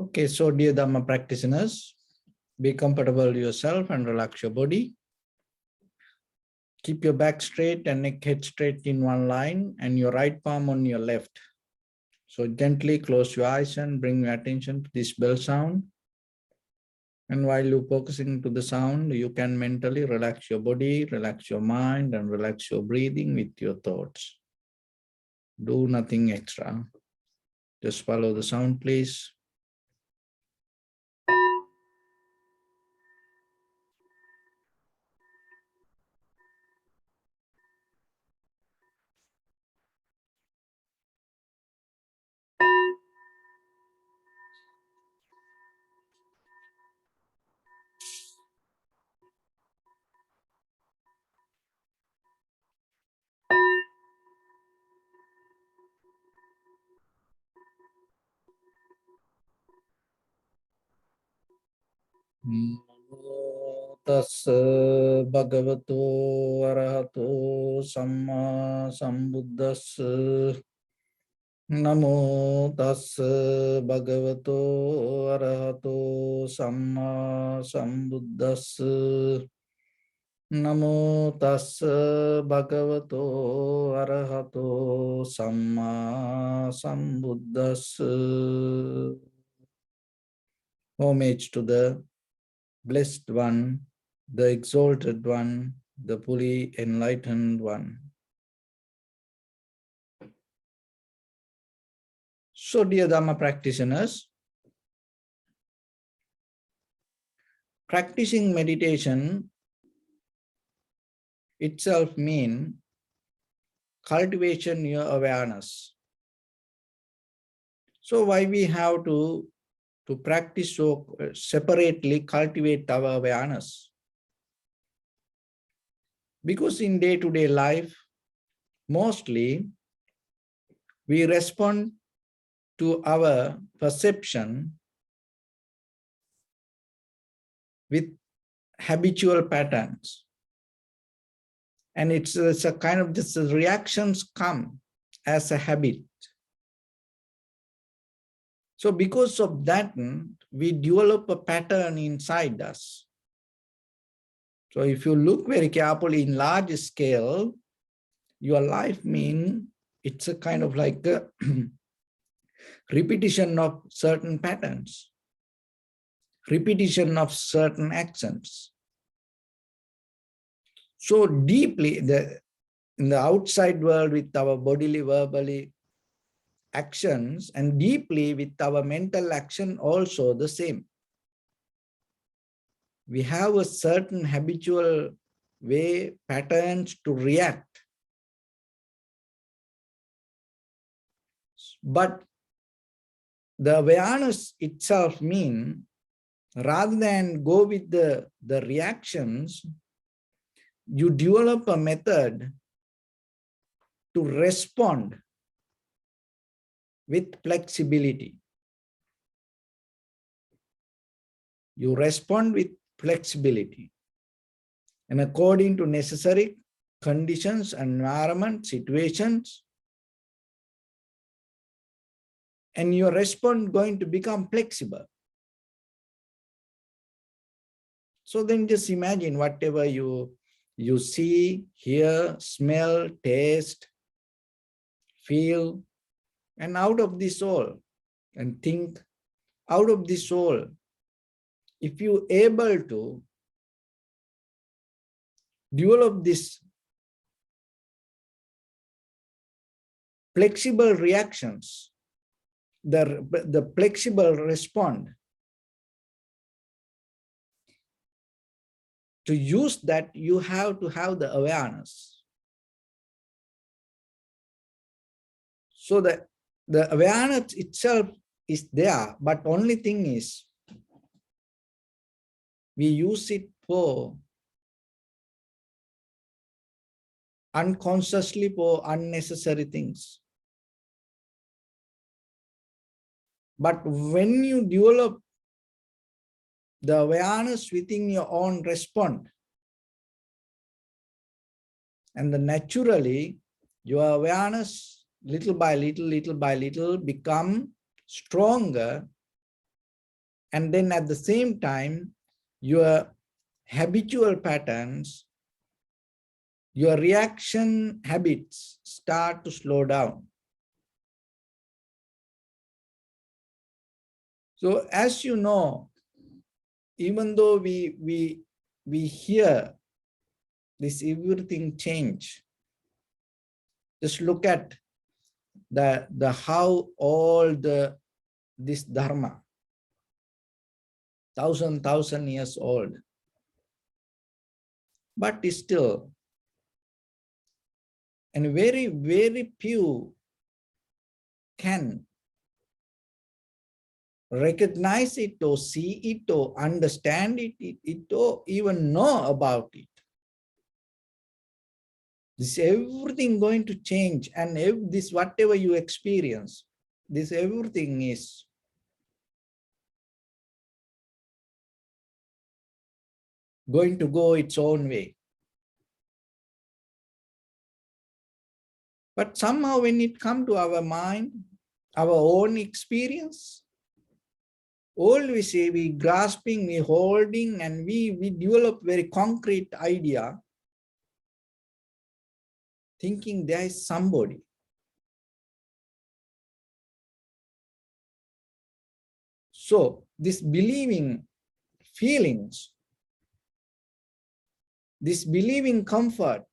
Okay, so dear Dharma practitioners, be comfortable yourself and relax your body. Keep your back straight and neck head straight in one line and your right palm on your left. So gently close your eyes and bring your attention to this bell sound. And while you're focusing to the sound, you can mentally relax your body, relax your mind, and relax your breathing with your thoughts. Do nothing extra. Just follow the sound, please. Namo tassa bhagavato arahato samma sambuddhassa. Namo tassa bhagavato arahato samma sambuddhassa. Namo tassa bhagavato arahato samma sambuddhassa. Homage to the Blessed One, the Exalted One, the fully enlightened One. So, dear Dharma practitioners, practicing meditation itself means cultivation your awareness. So, why we have to practice so separately, cultivate our awareness? Because in day-to-day life, mostly we respond to our perception with habitual patterns. And it's a kind of this reactions come as a habit. So because of that, we develop a pattern inside us. So if you look very carefully in large scale, your life means it's a kind of like a repetition of certain patterns, repetition of certain actions. So deeply in the outside world with our bodily, verbally actions, and deeply with our mental action also the same. We have a certain habitual way, patterns to react. But the awareness itself means, rather than go with the reactions, you develop a method to respond with flexibility. You respond with flexibility. And according to necessary conditions, environment, situations, and your response going to become flexible. So then just imagine whatever you see, hear, smell, taste, feel, and out of this all, and think, out of this all, if you able to develop this flexible reactions, the flexible response, to use that, you have to have the awareness. So that the awareness itself is there, but only thing is, we use it for unconsciously for unnecessary things. But when you develop the awareness within your own response, and then naturally your awareness little by little become stronger, And then at the same time, your habitual patterns, your reaction habits start to slow down. So as you know, even though we hear this everything change, just look at the how all this Dharma, thousand years old, but still, and very few can recognize it or see it or understand it or even know about it. This everything going to change, and this whatever you experience, this everything is going to go its own way. But somehow when it comes to our mind, our own experience, all we say, we grasping, we holding, and we develop very concrete idea, thinking there is somebody. So this believing feelings, this believing comfort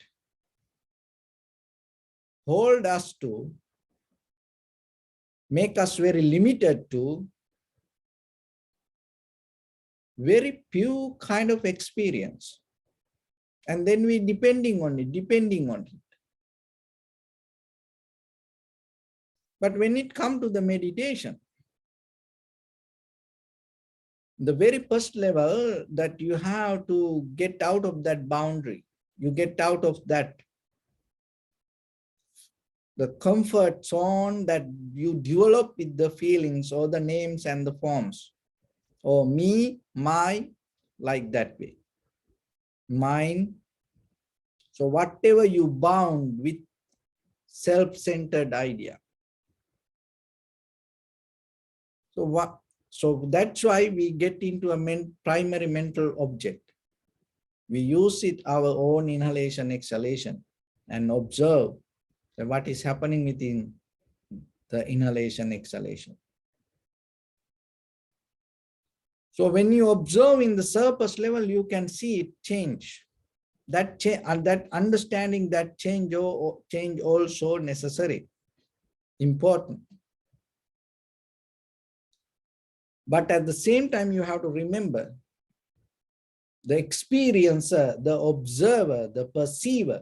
hold us to, make us very limited to very few kind of experience. And then we depending on it. But when it comes to the meditation, the very first level that you have to get out of that boundary, you get out of that, the comfort zone that you develop with the feelings or the names and the forms, or me, my, like that way, mine. So whatever you bound with self-centered idea. So that's why we get into a primary mental object. We use it, our own inhalation, exhalation, and observe what is happening within the inhalation, exhalation. So when you observe in the surface level, you can see it change. That understanding that change also necessary, important. But at the same time, you have to remember the experiencer, the observer, the perceiver,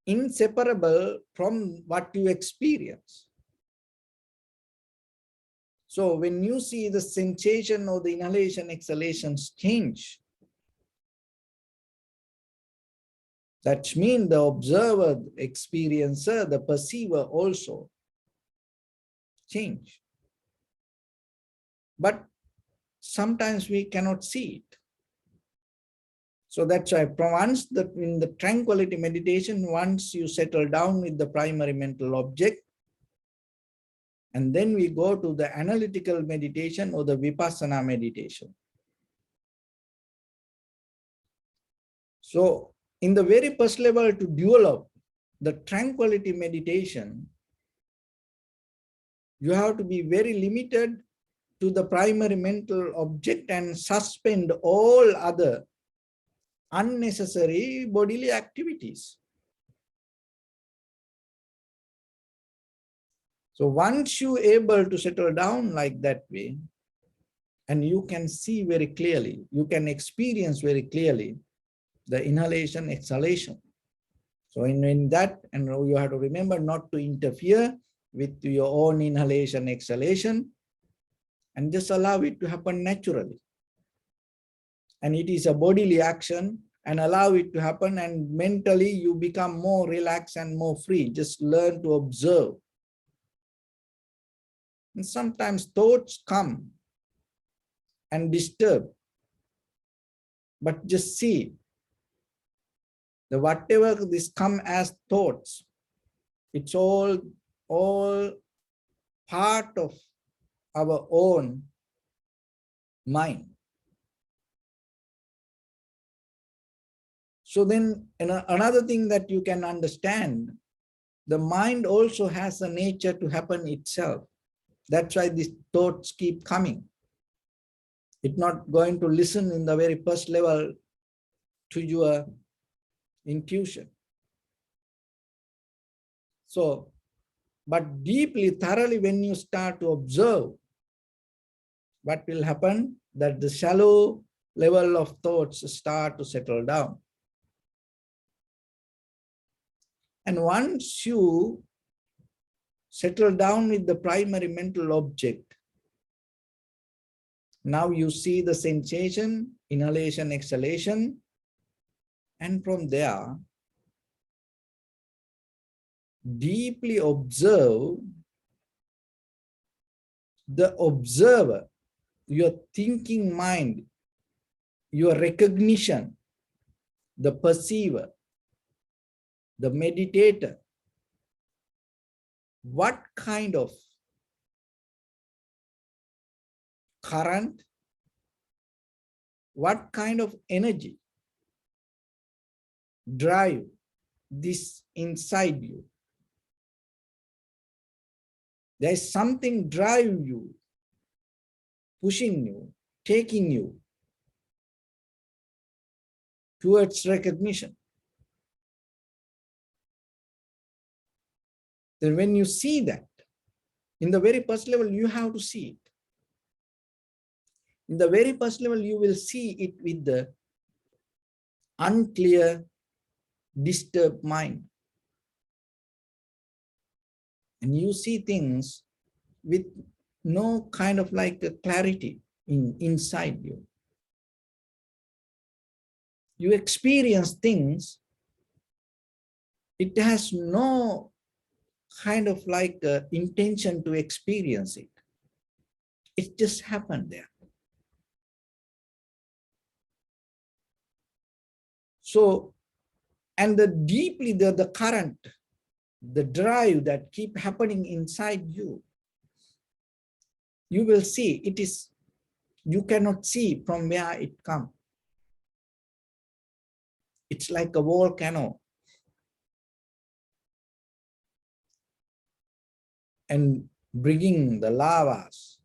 inseparable from what you experience. So when you see the sensation or the inhalation, exhalations change, that means the observer, the experiencer, the perceiver also change. But sometimes we cannot see it. So that's why once in the tranquility meditation, once you settle down with the primary mental object, and then we go to the analytical meditation or the vipassana meditation. So in the very first level, to develop the tranquility meditation, you have to be very limited to the primary mental object and suspend all other unnecessary bodily activities. So once you able to settle down like that way, and you can see very clearly, you can experience very clearly the inhalation, exhalation. So in that, and you have to remember not to interfere with your own inhalation, exhalation, and just allow it to happen naturally. And it is a bodily action, and allow it to happen, and mentally you become more relaxed and more free. Just learn to observe. And sometimes thoughts come and disturb, but just see that whatever this come as thoughts, it's all part of our own mind. So then another thing that you can understand, the mind also has a nature to happen itself. That's why these thoughts keep coming. It's not going to listen in the very first level to your intuition. So, but deeply, thoroughly, when you start to observe, what will happen? That the shallow level of thoughts start to settle down. And once you settle down with the primary mental object, now you see the sensation, inhalation, exhalation, and from there, deeply observe the observer, your thinking mind, your recognition, the perceiver, the meditator. What kind of current, what kind of energy drive this inside you? There is something drive you, pushing you, taking you towards recognition. Then when you see that, in the very first level, you have to see it. In the very first level, you will see it with the unclear, disturbed mind. And you see things with no kind of like a clarity inside you. You experience things, it has no kind of like intention to experience it. It just happened there. So, and the deeply the current, the drive that keep happening inside you, you will see it is, you cannot see from where it comes. It's like a volcano. And bringing the lavas.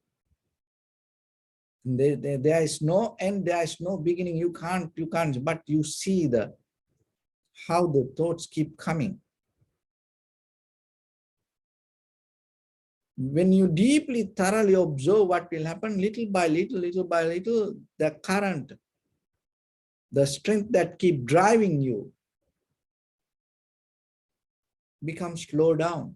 There is no end, there is no beginning. You can't, but you see how the thoughts keep coming. When you deeply, thoroughly observe what will happen, little by little, the current, the strength that keep driving you becomes slow down.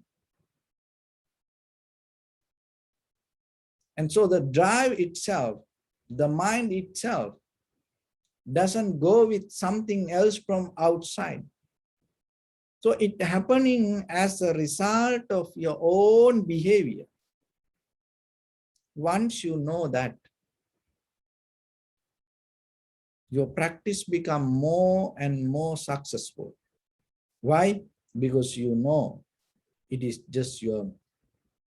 And so the drive itself, the mind itself, doesn't go with something else from outside. So it happening as a result of your own behavior. Once you know that, your practice become more and more successful. Why? Because you know it is just your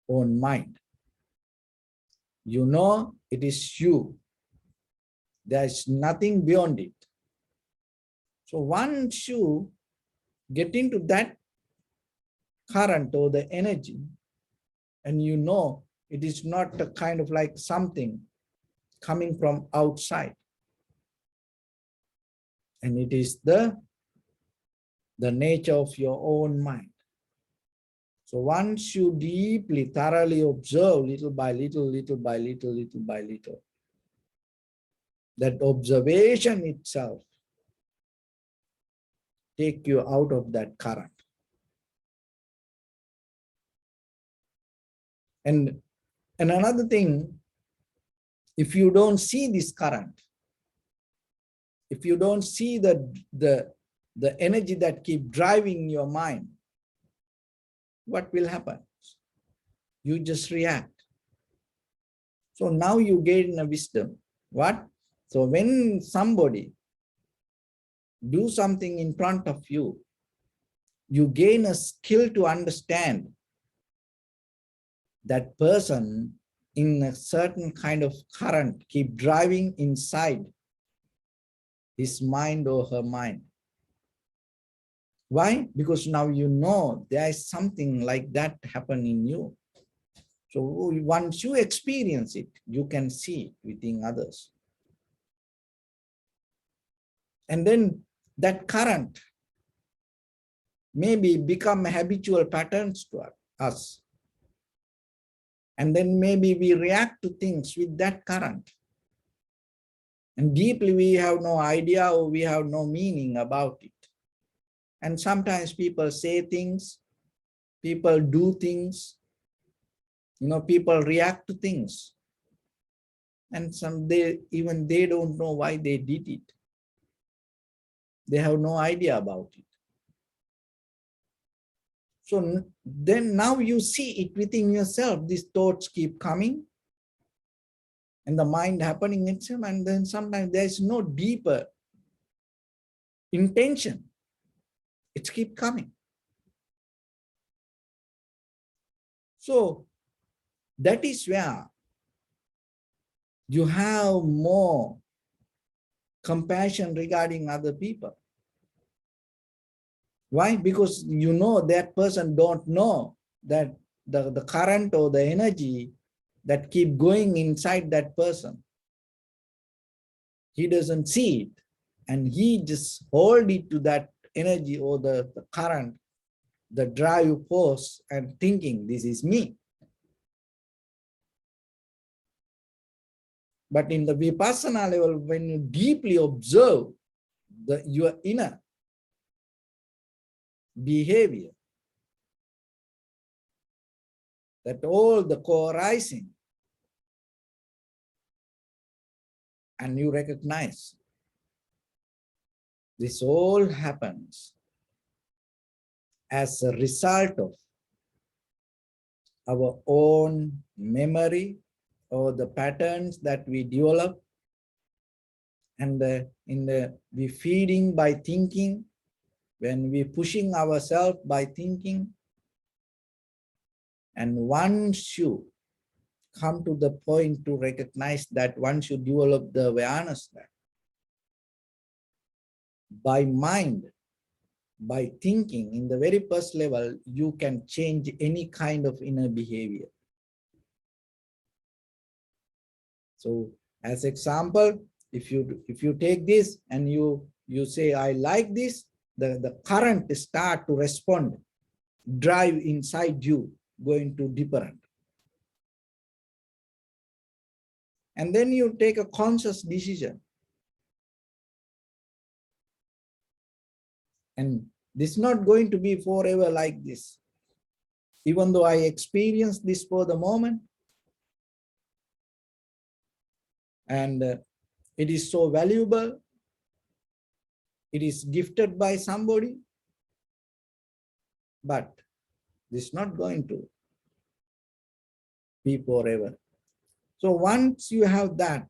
own mind. You know it is you. There is nothing beyond it. So once you get into that current or the energy, and you know it is not a kind of like something coming from outside, and it is the nature of your own mind. So once you deeply, thoroughly observe little by little, that observation itself take you out of that current. And another thing, if you don't see this current, if you don't see the energy that keep driving your mind, what will happen? You just react. So now you gain a wisdom. What? So when somebody do something in front of you, you gain a skill to understand that person in a certain kind of current keep driving inside his mind or her mind. Why? Because now you know there is something like that happen in you. So once you experience it, you can see it within others. And then that current maybe become habitual patterns to us. And then maybe we react to things with that current. And deeply we have no idea or we have no meaning about it. And sometimes people say things, people do things, people react to things. And even they don't know why they did it. They have no idea about it. So then now you see it within yourself. These thoughts keep coming and the mind happening itself. And then sometimes there's no deeper intention. It keeps coming. So that is where you have more compassion regarding other people. Why? Because you know that person don't know that the current or the energy that keep going inside that person. He doesn't see it and he just hold it to that energy or the current, the drive force and thinking this is me. But in the Vipassana level, when you deeply observe your inner behavior, that all the co-arising, and you recognize this all happens as a result of our own memory or the patterns that we develop, and we feeding by thinking, when we pushing ourselves by thinking. And once you come to the point to recognize that, once you develop the awareness that by mind, by thinking in the very first level, you can change any kind of inner behavior. So as example, if you take this and you say, I like this, the current start to respond, drive inside you, going to different. And then you take a conscious decision. And this is not going to be forever like this. Even though I experience this for the moment, and it is so valuable, it is gifted by somebody, but this is not going to be forever. So once you have that,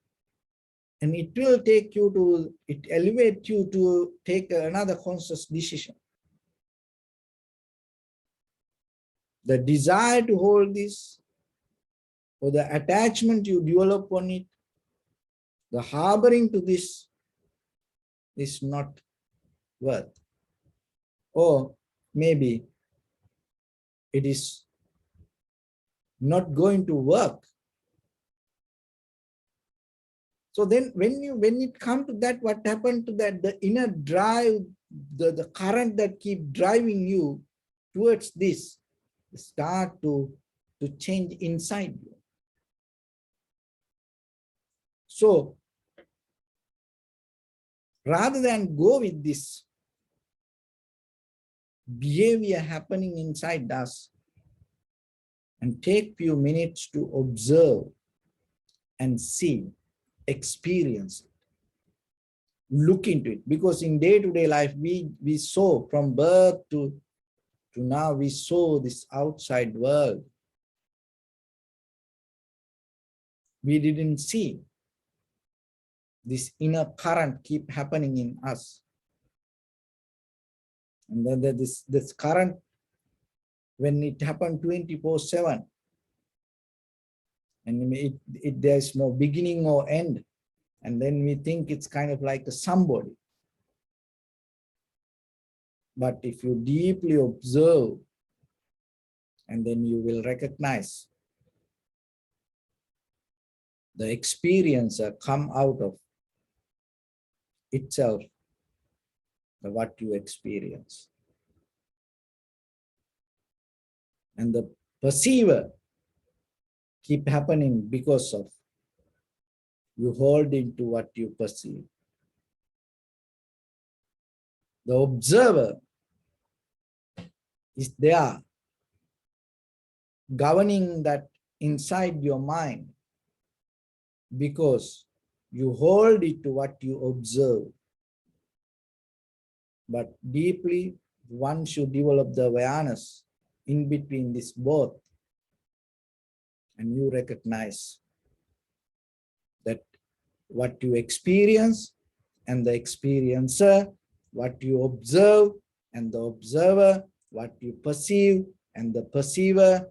and it will take you to, it elevates you to take another conscious decision. The desire to hold this, or the attachment you develop on it, the harboring to this is not worth. Or maybe it is not going to work. So then when it comes to that, what happened to that, the inner drive, the current that keep driving you towards this start to change inside you. So rather than go with this behavior happening inside us, and take few minutes to observe and see, experience it, look into it. Because in day-to-day life, we saw from birth to now, we saw this outside world. We didn't see this inner current keep happening in us. And then this current, when it happened 24/7, And there's no beginning or end. And then we think it's kind of like a somebody. But if you deeply observe, and then you will recognize the experiencer come out of itself, what you experience. And the perceiver keep happening because of you hold into what you perceive. The observer is there governing that inside your mind because you hold it to what you observe. But deeply, one should develop the awareness in between this both, and you recognize that what you experience and the experiencer, what you observe and the observer, what you perceive and the perceiver,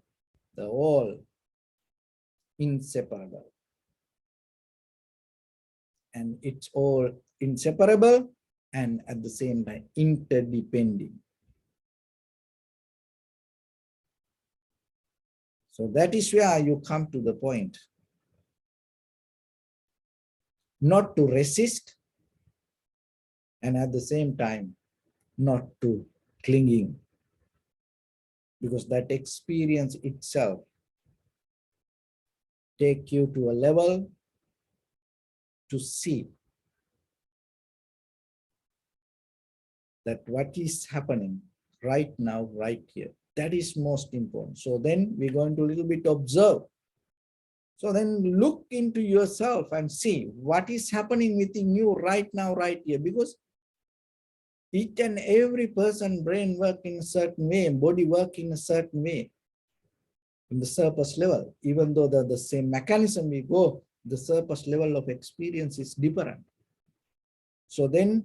they're all inseparable. And it's all inseparable and at the same time interdependent. So that is where you come to the point. Not to resist and at the same time not to clinging, because that experience itself take you to a level to see that what is happening right now, right here, that is most important. So then we're going to a little bit observe. So then look into yourself and see what is happening within you right now, right here, because each and every person brain work in a certain way, body work in a certain way, in the surface level, even though the same mechanism we go, the surface level of experience is different. So then,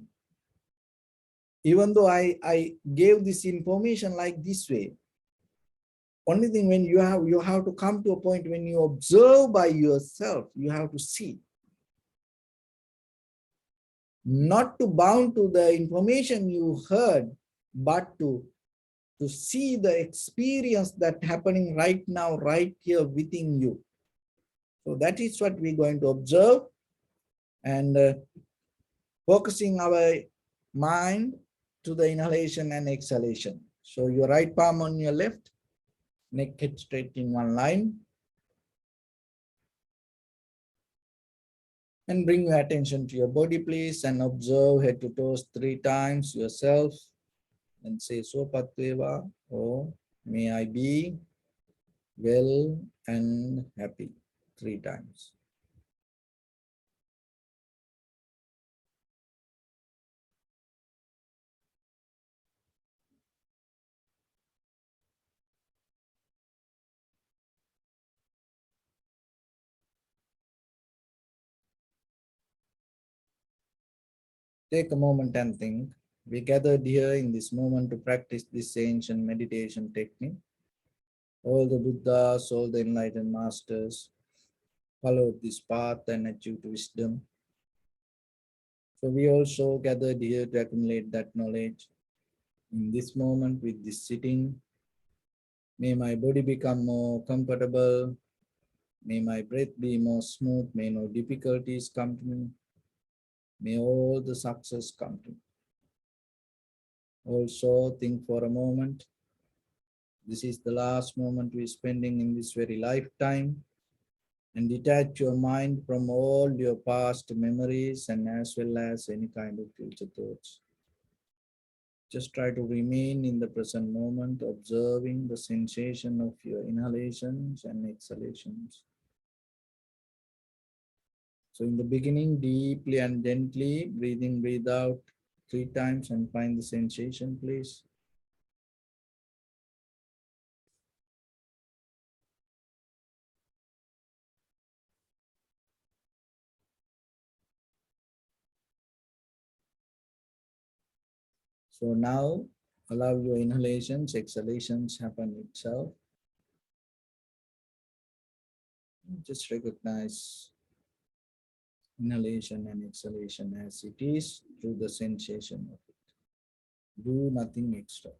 even though I gave this information like this way, only thing when you have to come to a point when you observe by yourself, you have to see. Not to bound to the information you heard, but to see the experience that happening right now, right here within you. So that is what we're going to observe, and focusing our mind to the inhalation and exhalation. So your right palm on your left, neck head straight in one line. And bring your attention to your body, please, and observe head to toes 3 times yourself. And say, so Patveva, or may I be well and happy 3 times. Take a moment and think. We gathered here in this moment to practice this ancient meditation technique. All the Buddhas, all the enlightened masters followed this path and achieved wisdom. So we also gathered here to accumulate that knowledge. In this moment with this sitting, may my body become more comfortable. May my breath be more smooth. May no difficulties come to me. May all the success come to me. Also think for a moment. This is the last moment we're spending in this very lifetime. And detach your mind from all your past memories and as well as any kind of future thoughts. Just try to remain in the present moment, observing the sensation of your inhalations and exhalations. So in the beginning, deeply and gently, breathe in, breathe out 3 times and find the sensation, please. So now allow your inhalations, exhalations happen itself. Just recognize inhalation and exhalation as it is through the sensation of it. Do nothing extra.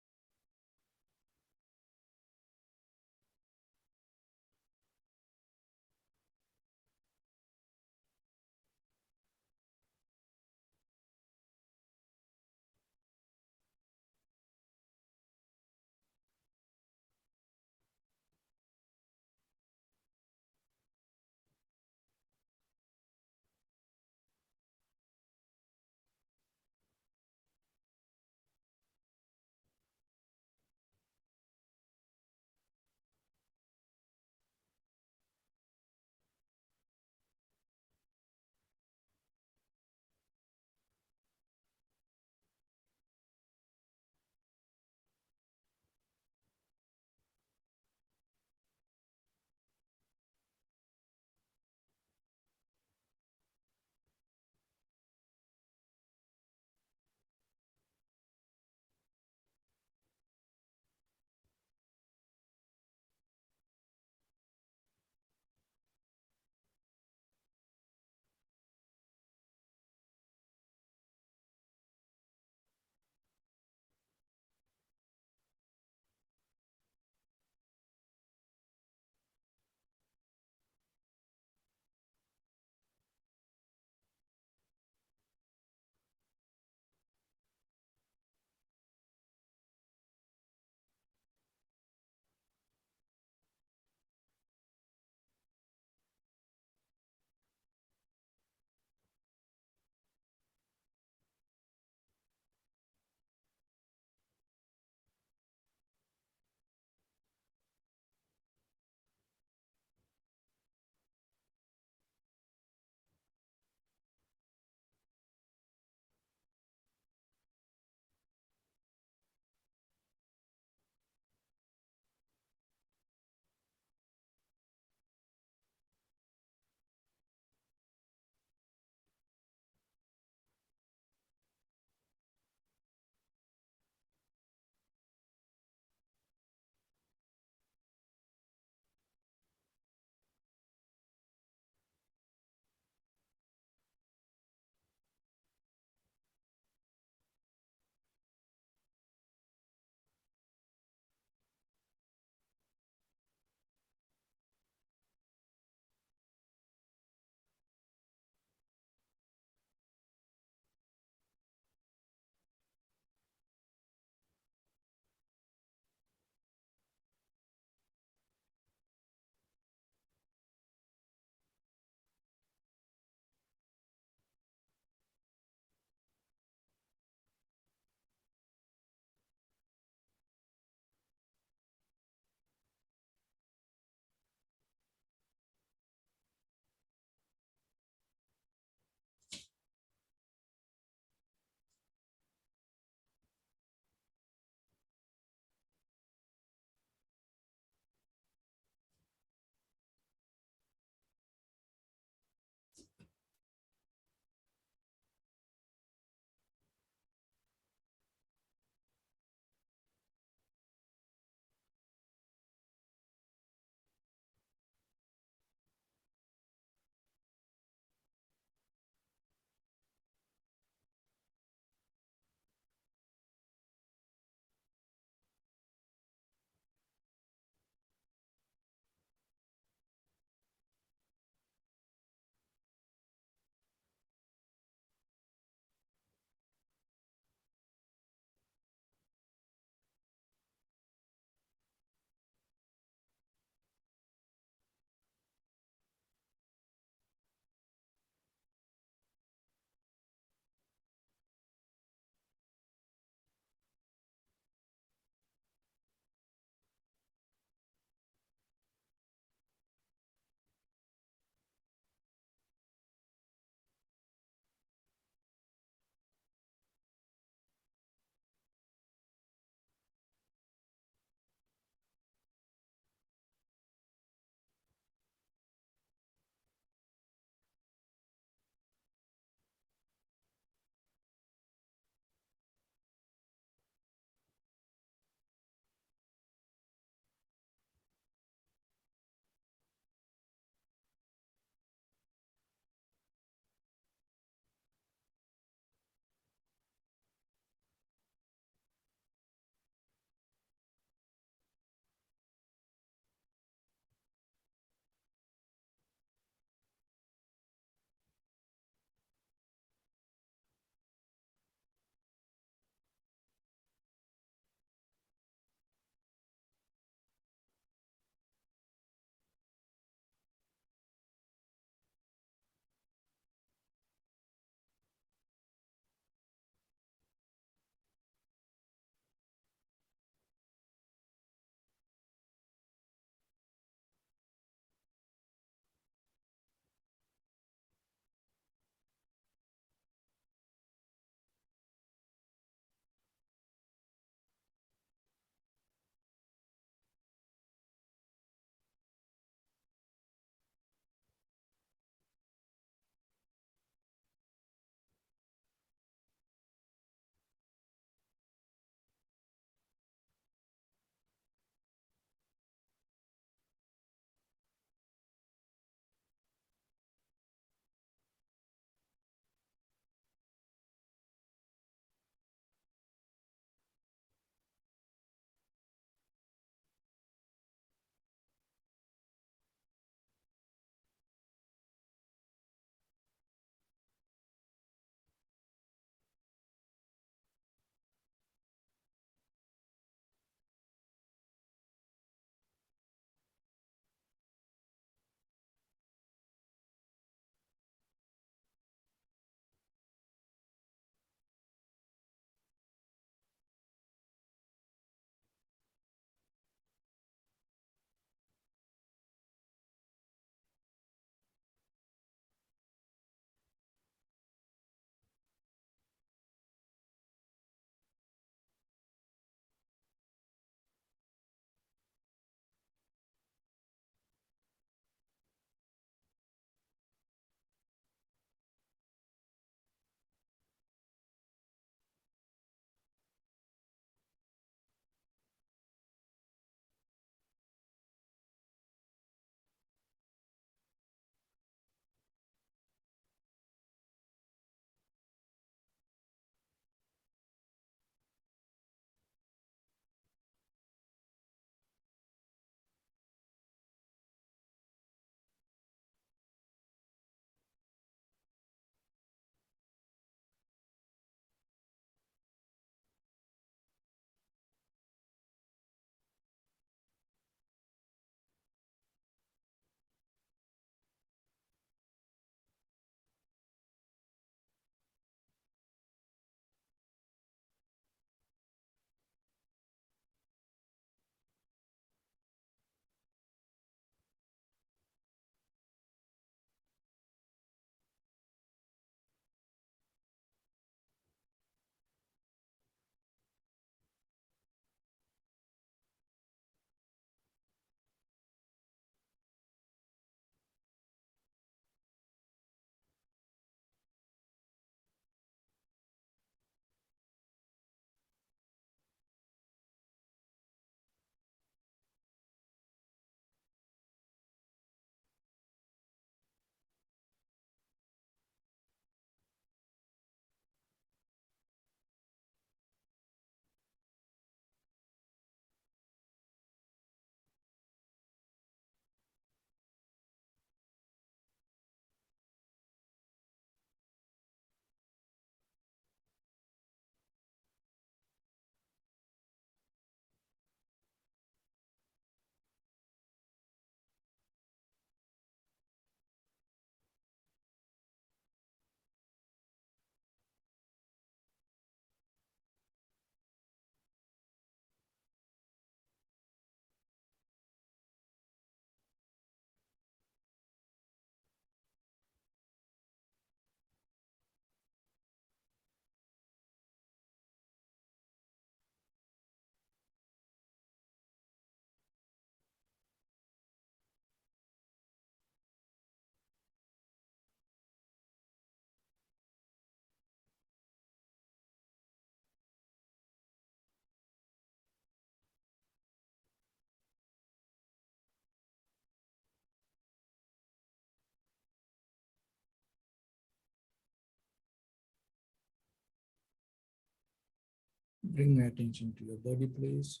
Bring your attention to your body, please.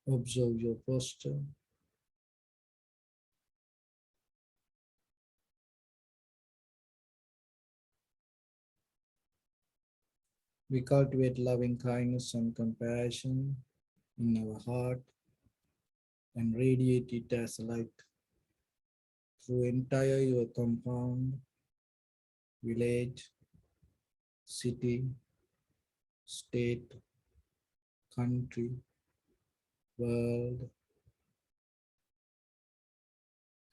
Observe your posture. We cultivate loving kindness and compassion in our heart and radiate it as light through entire your compound, village, city, state, country, world,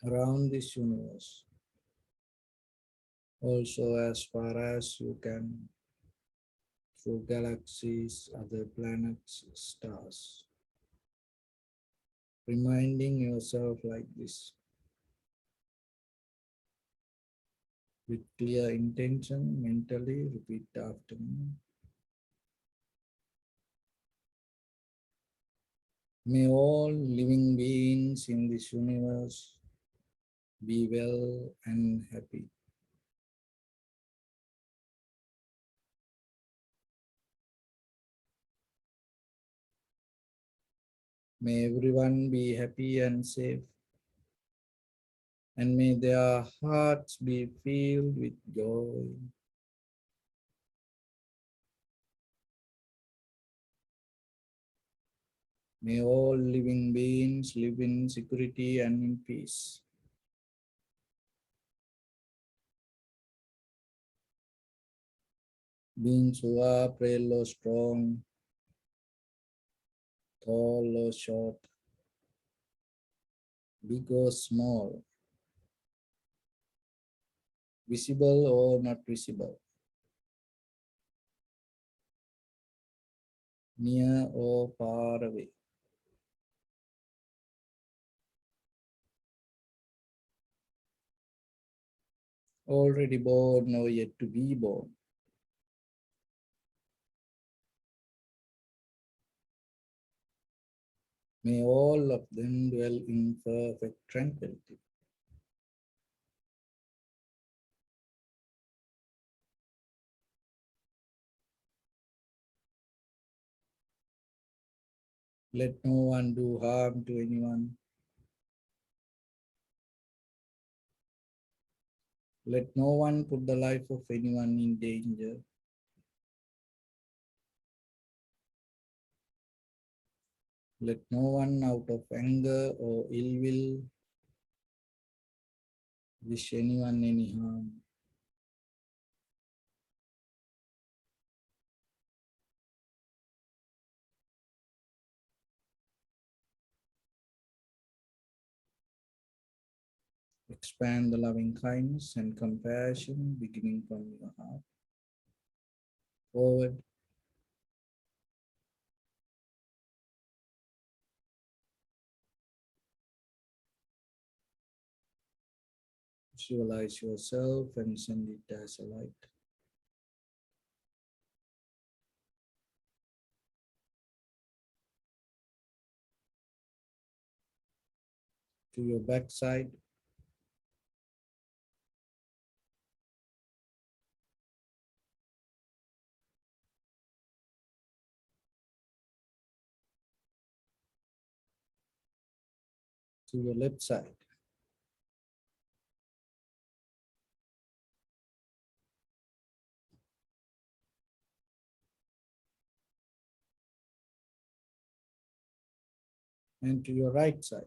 around this universe. Also as far as you can, through galaxies, other planets, stars. Reminding yourself like this with clear intention, mentally repeat after me. May all living beings in this universe be well and happy. May everyone be happy and safe, and may their hearts be filled with joy. May all living beings live in security and in peace. Beings who are frail or strong, tall or short, big or small, visible or not visible, near or far away, already born or yet to be born. May all of them dwell in perfect tranquility. Let no one do harm to anyone. Let no one put the life of anyone in danger. Let no one out of anger or ill will wish anyone any harm. Expand the loving kindness and compassion beginning from your heart forward. Visualize yourself and send it as a light to your backside, to your left side, and to your right side.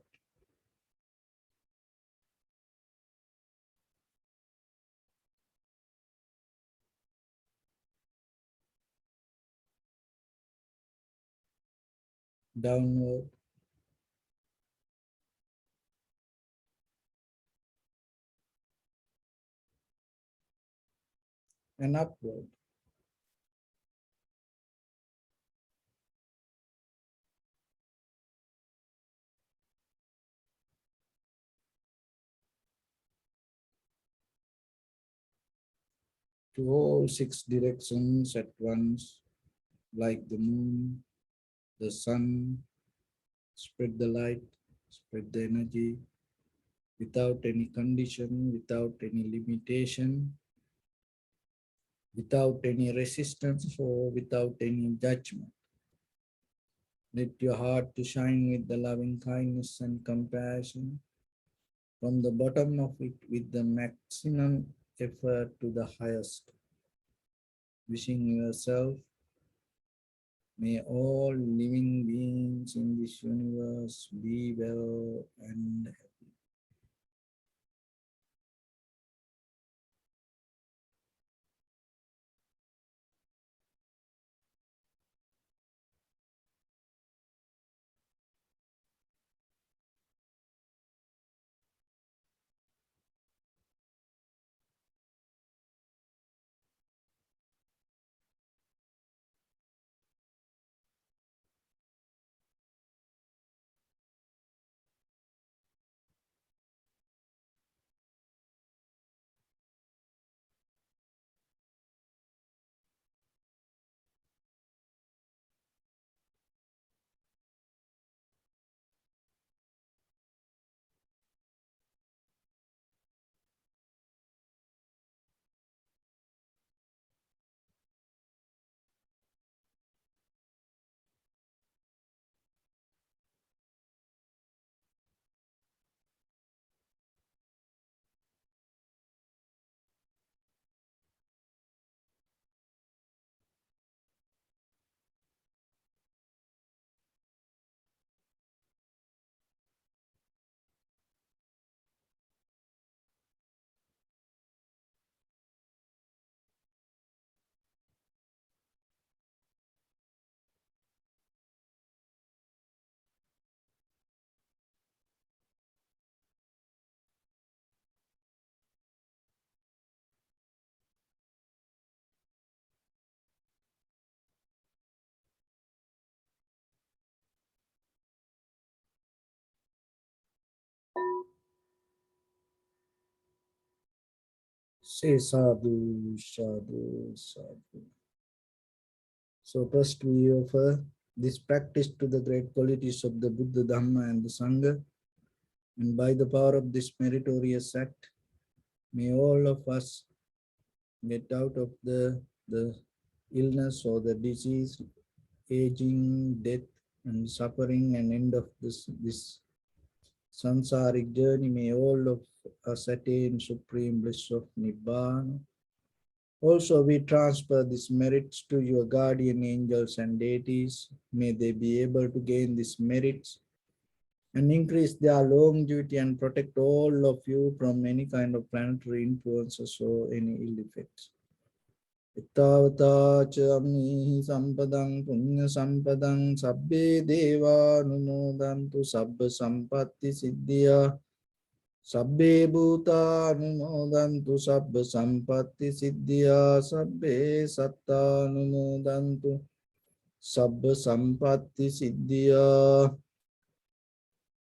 Downward and upward. To all six directions at once, like the moon, the sun, spread the light, spread the energy without any condition, without any limitation. without any resistance or without any judgment. Let your heart to shine with the loving kindness and compassion from the bottom of it with the maximum effort to the highest. Wishing yourself, may all living beings in this universe be well and happy. Say sadhu, sadhu, sadhu. So first we offer this practice to the great qualities of the Buddha, Dharma and the Sangha. And by the power of this meritorious act, may all of us get out of the illness or the disease, aging, death, and suffering, and end of this samsaric journey. May all of us attain supreme bliss of Nibbana. Also, we transfer these merits to your guardian angels and deities. May they be able to gain these merits and increase their longevity and protect all of you from any kind of planetary influences or any ill effects. Ittavata chami sampadang punya sampadang sabbe deva numodantu sabba sampatti siddhya sabbe bhuta numodantu sabba sampatti siddhya sabbe satta numodantu sabba sampatti siddhya.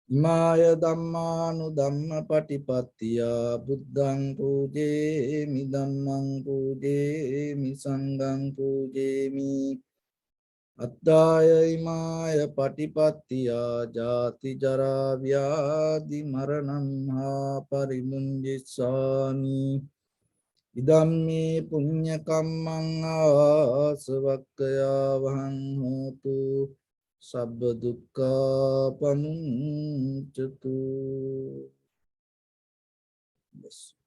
Maya dhammanu dhamma patipattiya buddhang pujemi dhammang pujemi sanghang pujemi addaya imaya patipattiya jati jara vyadi maranam ha parimunjitsami idammi punya kammang asavakkaya vahang hotu sabba dukkha pamuncatu. Yes.